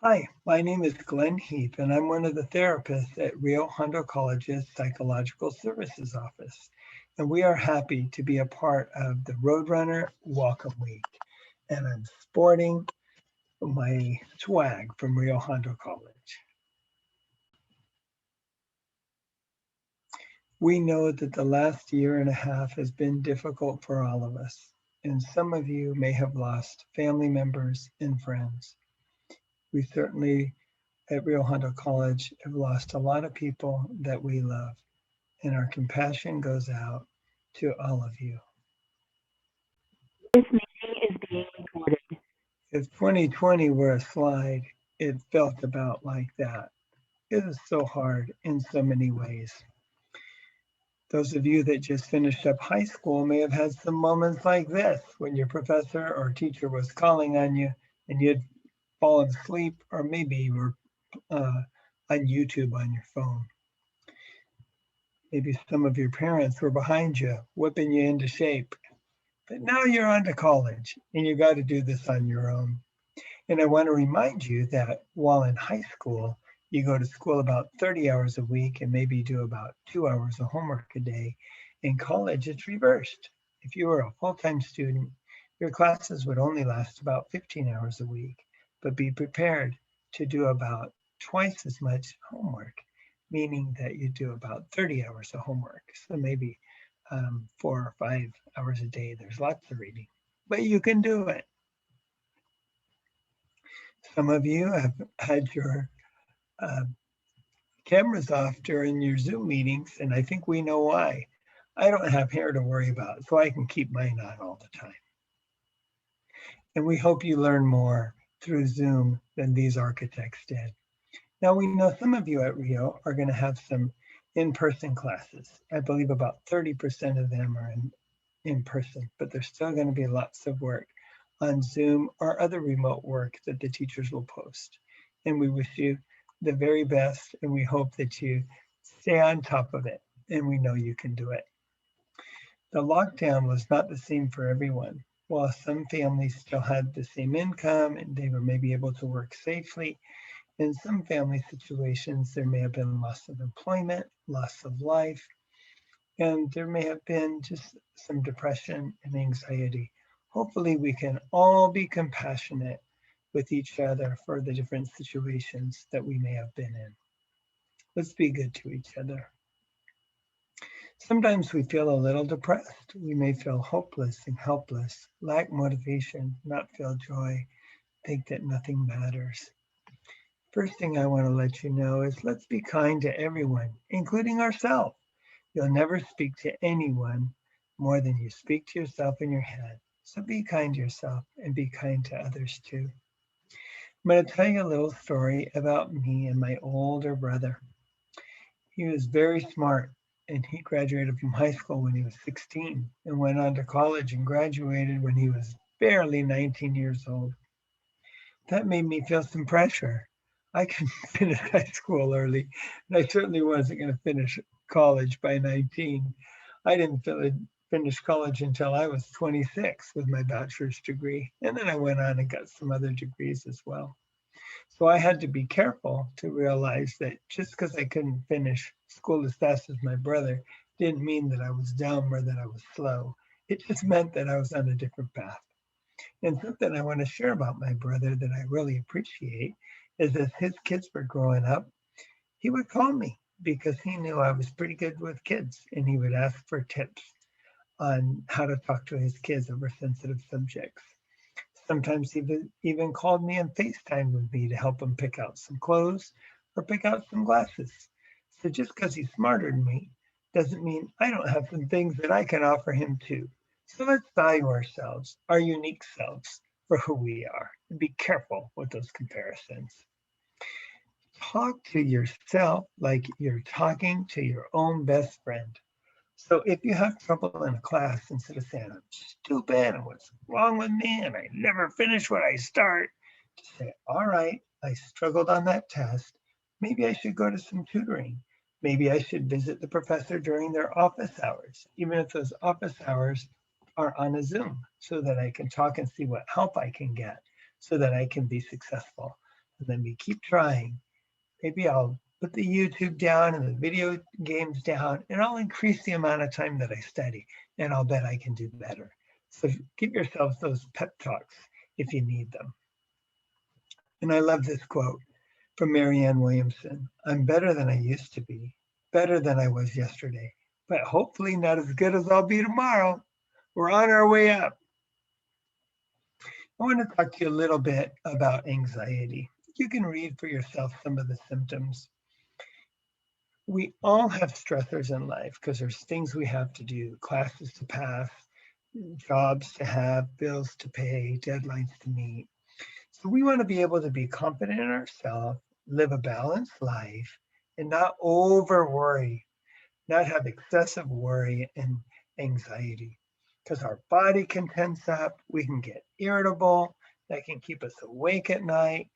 Hi, my name is Glenn Heath, and I'm one of the therapists at Rio Hondo College's Psychological Services Office. And we are happy to be a part of the Roadrunner Welcome Week. And I'm sporting my swag from Rio Hondo College. We know that the last year and a half has been difficult for all of us, and some of you may have lost family members and friends. We certainly at Rio Hondo College have lost a lot of people that we love, and our compassion goes out to all of you. This meeting is being recorded. If 2020 were a slide, it felt about like that. It was so hard in so many ways. Those of you that just finished up high school may have had some moments like this when your professor or teacher was calling on you and you'd fallen asleep, or maybe you were uh, on YouTube on your phone. Maybe some of your parents were behind you, whipping you into shape. But now you're on to college and you got to do this on your own. And I want to remind you that while in high school, you go to school about 30 hours a week and maybe do about 2 hours of homework a day. In college, it's reversed. If you were a full time student, your classes would only last about 15 hours a week, but be prepared to do about twice as much homework, meaning that you do about 30 hours of homework. So maybe 4 or 5 hours a day. There's lots of reading, but you can do it. Some of you have had your uh, cameras off during your Zoom meetings, and I think we know why. I don't have hair to worry about, so I can keep mine on all the time. And we hope you learn more through Zoom than these architects did. Now, we know some of you at Rio are going to have some in person classes. I believe about 30% of them are in person, but there's still going to be lots of work on Zoom or other remote work that the teachers will post. And we wish you the very best, and we hope that you stay on top of it, and we know you can do it. The lockdown was not the same for everyone. While some families still had the same income and they were maybe able to work safely, in some family situations, there may have been loss of employment, loss of life, and there may have been just some depression and anxiety. Hopefully, we can all be compassionate with each other for the different situations that we may have been in. Let's be good to each other. Sometimes we feel a little depressed. We may feel hopeless and helpless, lack motivation, not feel joy, think that nothing matters. First thing I want to let you know is let's be kind to everyone, including ourselves. You'll never speak to anyone more than you speak to yourself in your head. So be kind to yourself and be kind to others too. I'm going to tell you a little story about me and my older brother. He was very smart and he graduated from high school when he was 16 and went on to college and graduated when he was barely 19 years old. That made me feel some pressure. I couldn't finish high school early, and I certainly wasn't going to finish college by 19. I didn't finish college until I was 26 with my bachelor's degree, and then I went on and got some other degrees as well. So I had to be careful to realize that just because I couldn't finish school as fast as my brother didn't mean that I was dumb or that I was slow. It just meant that I was on a different path. And something I want to share about my brother that I really appreciate is as his kids were growing up, he would call me because he knew I was pretty good with kids and he would ask for tips on how to talk to his kids over sensitive subjects. Sometimes he even called me and FaceTime with me to help him pick out some clothes or pick out some glasses. So just because he's smarter than me doesn't mean I don't have some things that I can offer him too. So let's value ourselves, our unique selves, for who we are, and be careful with those comparisons. Talk to yourself like you're talking to your own best friend. So if you have trouble in a class, instead of saying, I'm stupid and what's wrong with me and I never finish what I start, just say, all right, I struggled on that test. Maybe I should go to some tutoring. Maybe I should visit the professor during their office hours, even if those office hours are on a Zoom, so that I can talk and see what help I can get so that I can be successful. and let me keep trying. Maybe I'll put the YouTube down and the video games down, and I'll increase the amount of time that I study, and I'll bet I can do better. So give yourselves those pep talks if you need them. And I love this quote from Marianne Williamson. I'm better than I used to be, better than I was yesterday, but hopefully not as good as I'll be tomorrow. We're on our way up. I want to talk to you a little bit about anxiety. You can read for yourself some of the symptoms. We all have stressors in life because there's things we have to do, classes to pass, jobs to have, bills to pay, deadlines to meet. So we want to be able to be confident in ourselves, live a balanced life, and not over worry, not have excessive worry and anxiety. Because our body can tense up, we can get irritable, that can keep us awake at night,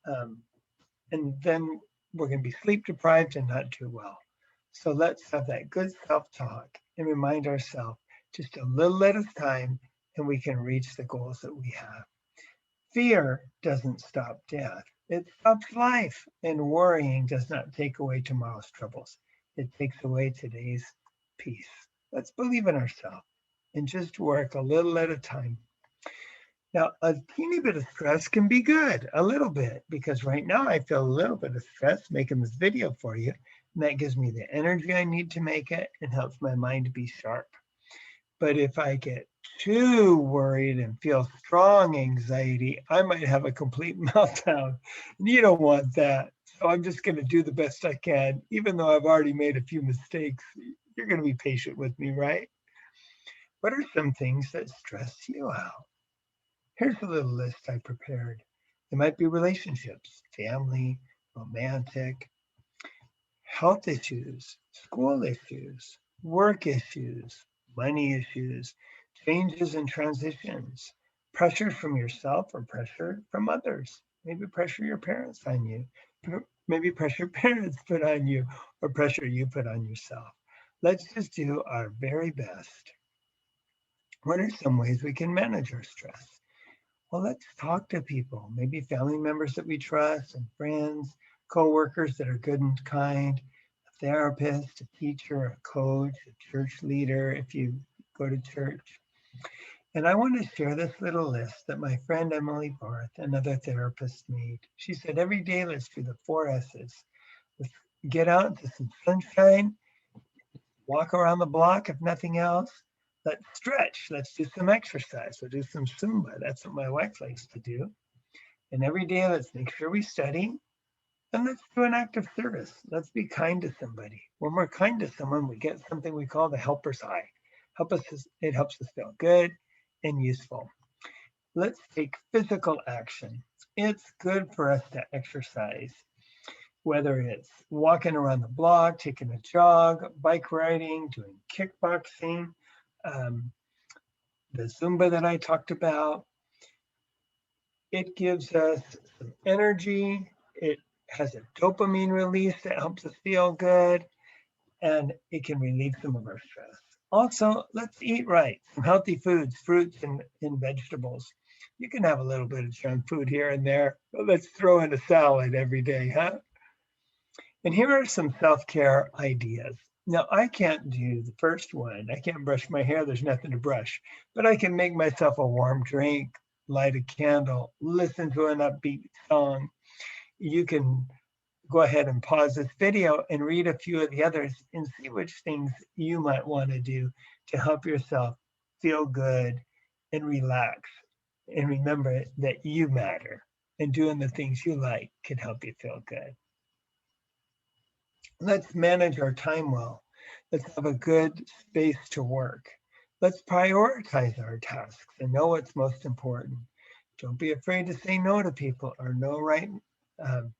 and then we're going to be sleep deprived and not do well. So let's have that good self-talk and remind ourselves just a little at a time, and we can reach the goals that we have. Fear doesn't stop death. It stops life, and worrying does not take away tomorrow's troubles. It takes away today's peace. Let's believe in ourselves and just work a little at a time. Now, a teeny bit of stress can be good, a little bit, because right now I feel a little bit of stress making this video for you, and that gives me the energy I need to make it and helps my mind be sharp. But if I get too worried and feel strong anxiety, I might have a complete meltdown. And you don't want that. So I'm just going to do the best I can, even though I've already made a few mistakes. You're going to be patient with me, right? What are some things that stress you out? Here's a little list I prepared. It might be relationships, family, romantic, health issues, school issues, work issues, money issues, changes and transitions, pressure from yourself or pressure from others. Maybe pressure your parents on you, maybe pressure parents put on you, or pressure you put on yourself. Let's just do our very best. What are some ways we can manage our stress? Well, let's talk to people, maybe family members that we trust and friends, coworkers that are good and kind, a therapist, a teacher, a coach, a church leader if you go to church. And I want to share this little list that my friend Emily Barth, another therapist, made. She said, every day, let's do the 4 S's. Let's get out into some sunshine, walk around the block if nothing else. Let's stretch. Let's do some exercise. We'll do some Zumba. That's what my wife likes to do. And every day, let's make sure we study. And let's do an act of service. Let's be kind to somebody. When we're kind to someone, we get something we call the helper's high. It helps us feel good and useful. Let's take physical action. It's good for us to exercise, whether it's walking around the block, taking a jog, bike riding, doing kickboxing, the Zumba that I talked about. It gives us some energy. It has a dopamine release that helps us feel good, and it can relieve some of our stress. Also, let's eat right. Some healthy foods, fruits and vegetables. You can have a little bit of junk food here and there, but let's throw in a salad every day, huh? And here are some self-care ideas. Now, I can't do the first one. I can't brush my hair. There's nothing to brush. But I can make myself a warm drink, light a candle, listen to an upbeat song. You can go ahead and pause this video and read a few of the others and see which things you might want to do to help yourself feel good and relax. And remember that you matter, and doing the things you like can help you feel good. Let's manage our time well. Let's have a good space to work. Let's prioritize our tasks and know what's most important. Don't be afraid to say no to people, or no, right?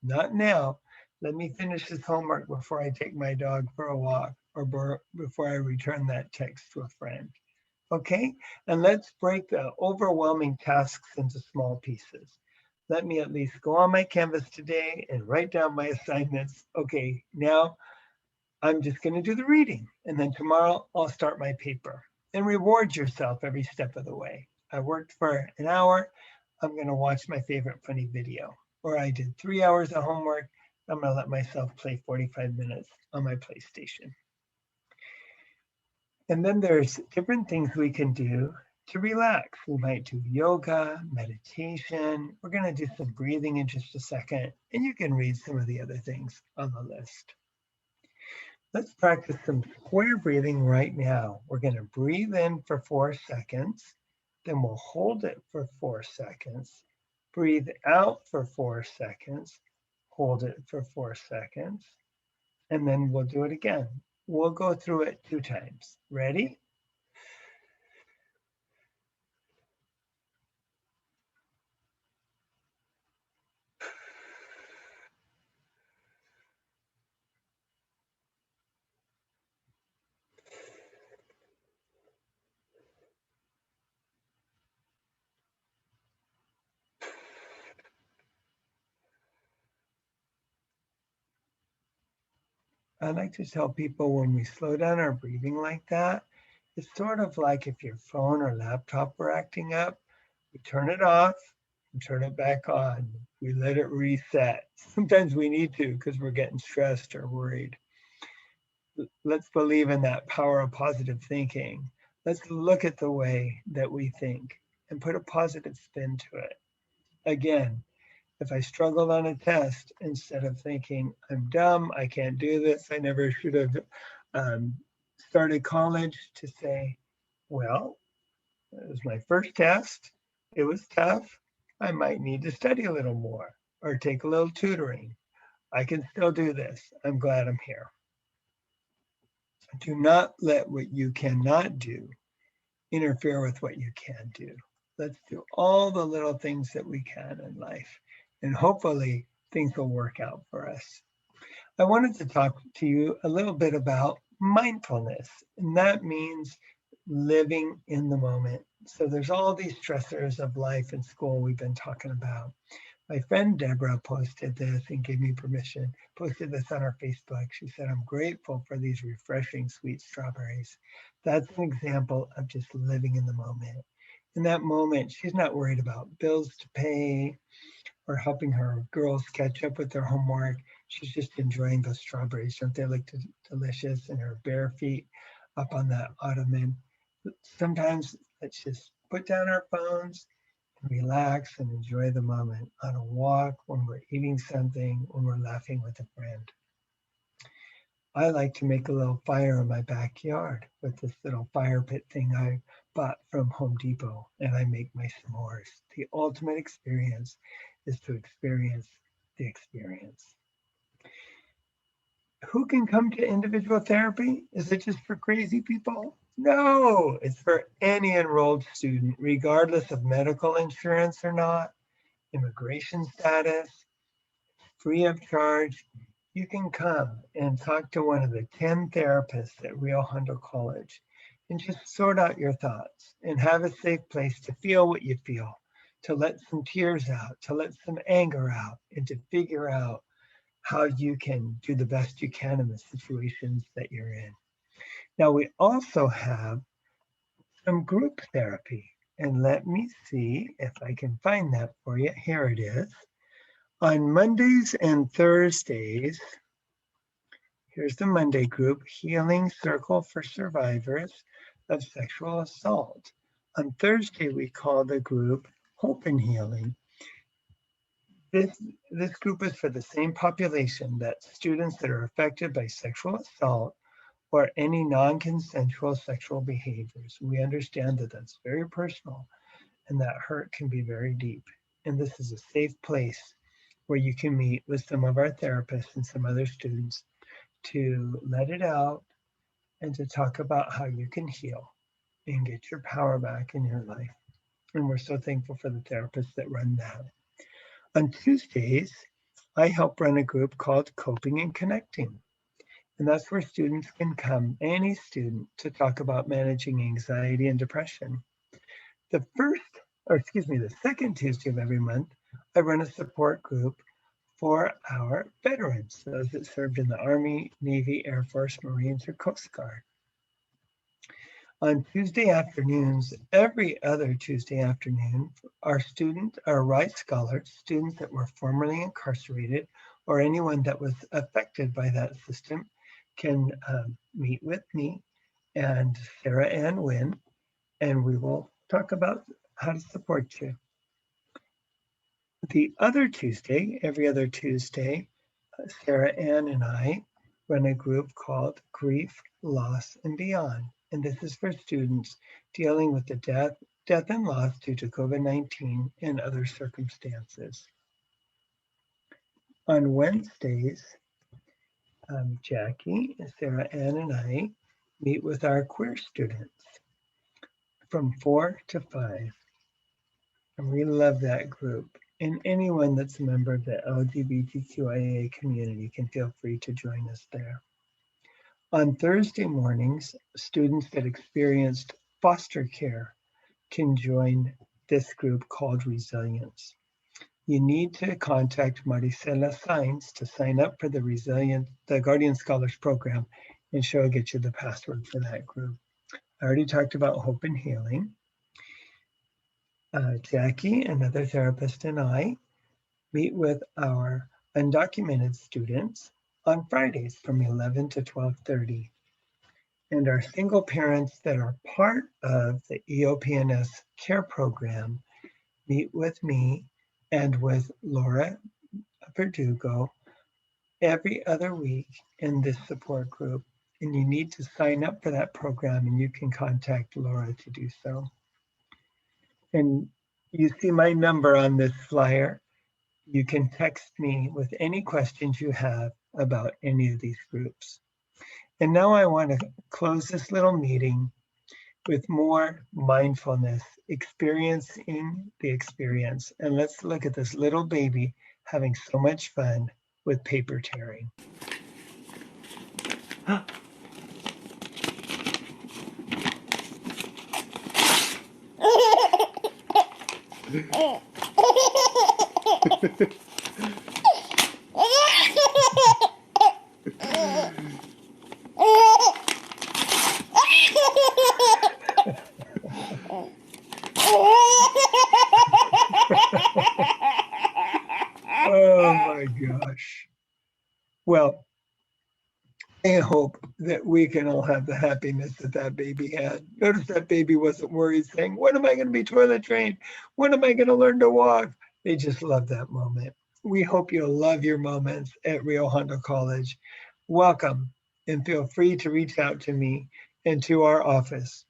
Not now. Let me finish this homework before I take my dog for a walk, or before I return that text to a friend. Okay? And let's break the overwhelming tasks into small pieces. Let me at least go on my Canvas today and write down my assignments. Okay, now I'm just going to do the reading, and then tomorrow I'll start my paper. And reward yourself every step of the way. I worked for an hour. I'm going to watch my favorite funny video. or I did 3 hours of homework, I'm going to let myself play 45 minutes on my PlayStation. And then there's different things we can do to relax. We might do yoga, meditation. We're going to do some breathing in just a second, and you can read some of the other things on the list. Let's practice some square breathing right now. We're going to breathe in for 4 seconds, then we'll hold it for 4 seconds, breathe out for 4 seconds, hold it for 4 seconds, and then we'll do it again. We'll go through it 2 times. Ready? I like to tell people when we slow down our breathing like that, it's sort of like if your phone or laptop were acting up, we turn it off and turn it back on. We let it reset. Sometimes we need to because we're getting stressed or worried. Let's believe in that power of positive thinking. Let's look at the way that we think and put a positive spin to it. Again, if I struggled on a test, instead of thinking, I'm dumb, I can't do this, I never should have started college, to say, well, it was my first test, it was tough, I might need to study a little more or take a little tutoring. I can still do this. I'm glad I'm here. Do not let what you cannot do interfere with what you can do. Let's do all the little things that we can in life, and hopefully things will work out for us. I wanted to talk to you a little bit about mindfulness, and that means living in the moment. So there's all these stressors of life and school we've been talking about. My friend Deborah posted this and gave me permission, posted this on her Facebook. She said, I'm grateful for these refreshing sweet strawberries. That's an example of just living in the moment. In that moment, she's not worried about bills to pay or helping her girls catch up with their homework. She's just enjoying those strawberries. Don't they look delicious? And her bare feet up on that ottoman. Sometimes let's just put down our phones, relax and enjoy the moment on a walk, when we're eating something, when we're laughing with a friend. I like to make a little fire in my backyard with this little fire pit thing I bought from Home Depot, and I make my s'mores. The ultimate experience is to experience the experience. Who can come to individual therapy? Is it just for crazy people? No, it's for any enrolled student, regardless of medical insurance or not, immigration status, free of charge. You can come and talk to one of the 10 therapists at Rio Hondo College and just sort out your thoughts and have a safe place to feel what you feel, to let some tears out, to let some anger out, and to figure out how you can do the best you can in the situations that you're in. Now, we also have some group therapy. And let me see if I can find that for you. Here it is. On Mondays and Thursdays, here's the Monday group, Healing Circle for Survivors of Sexual Assault. On Thursday, we call the group Hope and Healing. This group is for the same population, that students that are affected by sexual assault or any non-consensual sexual behaviors. We understand that that's very personal and that hurt can be very deep. And this is a safe place where you can meet with some of our therapists and some other students to let it out and to talk about how you can heal and get your power back in your life. And we're so thankful for the therapists that run that. On Tuesdays, I help run a group called Coping and Connecting. And that's where students can come, any student, to talk about managing anxiety and depression. The second Tuesday of every month, I run a support group for our veterans, those that served in the Army, Navy, Air Force, Marines, or Coast Guard. On Tuesday afternoons, every other Tuesday afternoon, our Right Scholars, students that were formerly incarcerated or anyone that was affected by that system can meet with me and Sarah Ann Wynn, and we will talk about how to support you. The other Tuesday, every other Tuesday, Sarah Ann and I run a group called Grief, Loss, and Beyond. And this is for students dealing with the death and loss due to COVID-19 and other circumstances. On Wednesdays, Jackie, Sarah Ann, and I meet with our queer students from 4 to 5. And we love that group. And anyone that's a member of the LGBTQIA community can feel free to join us there. On Thursday mornings, students that experienced foster care can join this group called Resilience. You need to contact Maricela Sainz to sign up for the Guardian Scholars Program, and she'll get you the password for that group. I already talked about Hope and Healing. Jackie, another therapist, and I meet with our undocumented students on Fridays from 11 to 12:30. And our single parents that are part of the EOPNS care program meet with me and with Laura Verdugo every other week in this support group. And you need to sign up for that program, and you can contact Laura to do so. And you see my number on this flyer. You can text me with any questions you have about any of these groups. And now I want to close this little meeting with more mindfulness, experiencing the experience. And let's look at this little baby having so much fun with paper tearing. Oh my gosh. Well, I hope that we can all have the happiness that that baby had. Notice that baby wasn't worried saying, when am I going to be toilet trained? When am I going to learn to walk? They just love that moment. We hope you'll love your moments at Rio Hondo College. Welcome, and feel free to reach out to me and to our office.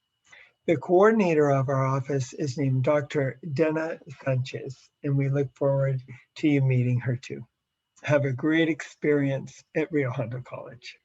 The coordinator of our office is named Dr. Dena Sanchez, and we look forward to you meeting her too. Have a great experience at Rio Hondo College.